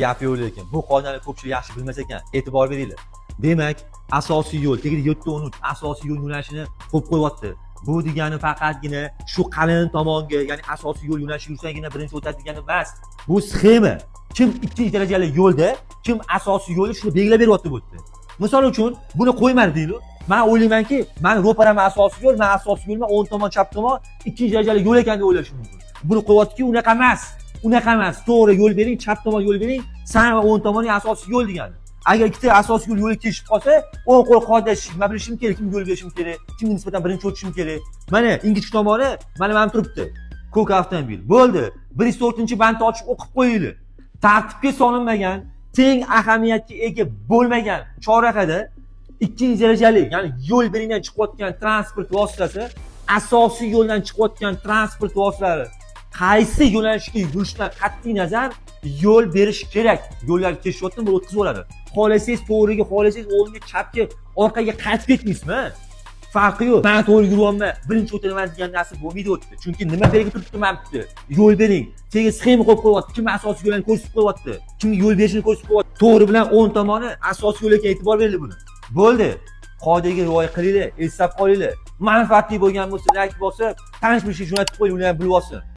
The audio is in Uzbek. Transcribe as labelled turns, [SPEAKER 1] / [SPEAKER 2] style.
[SPEAKER 1] gap yo'q lekin. Bu qoidani ko'pchilik yaxshi bilmas ekan. E'tibor beringlar. Demak, asosiy yo'l, tegir 7-13 asosiy yo'l yo'nalishini qo'yib qo'yapti. Bu degani faqatgina shu qalin tomonga, ya'ni asosiy yo'l yo'nalishi yursagina birinchi o'tadi degani emas. Bu sxema. Kim ikkinchi darajali yo'lda, kim asosiy yo'lda shuni belgilab beryapti bu yerda. Misol uchun buni qo'ymadi deylik. Men o'ylaymanki, men ro'param asosiy yo'l, men asosiy yo'lman o'ng tomon, chap tomon ikkinchi darajali yo'l ekan deb o'ylashim mumkin. Buni qo'yaptiki, unaqa emas. Unaqa emas. To'g'ri yo'l bering, chap tomon yo'l bering, san va o'ng tomoning asosiy yo'l degani. Agar ikkita asosiy yo'l kelishib qolsa, o'ng qo'l qoidashi, men bilishim kerak, kim yo'l berishim kerak, kimga nisbatan birinchi o'tishim kerak. Mana ingichka tomoni mana turibdi. Ko'k avtomobil. Bo'ldi. 104-bandni ochib o'qib qo'yinglar. Tartibga solinmagan, teng ahamiyatga ega bo'lmagan chorrahada ikkinchi darajali, ya'ni yo'l beridan chiqayotgan transport vositasi, asosiy yo'ldan chiqayotgan transport vositalari qaysi yo'nalishga yurishdan qat'iy nazar yo'l berish kerak. Yo'llar kesishyapti, bu o'tkazib oladi. Xohlasangiz to'g'riga, xohlasangiz o'ngga, chapga, orqaga qaytib ketmaysizmi? Farqi yo'q. Men to'g'ri yuryapman, birinchi o'taman degan narsa bo'lmaydi o'tdi. Chunki nima belgi turibdi men bitta. Yo'l bering. Tega sxema qo'yib qo'yapti. Kim asosiy yo'lni ko'rsatib qo'yapti. Kimga yo'l berishini ko'rsatib qo'yapti. To'g'ri bilan o'ng tomoni asosiy yo'lga e'tibor beringlar buni. Bo'ldi. Qoidaga rioya qilinglar, eslab qolinglar. Manfaatli bo'lgan bo'lsa, like bosib, tanish bilishga jo'natib qo'ying, ular ham bilib olsin.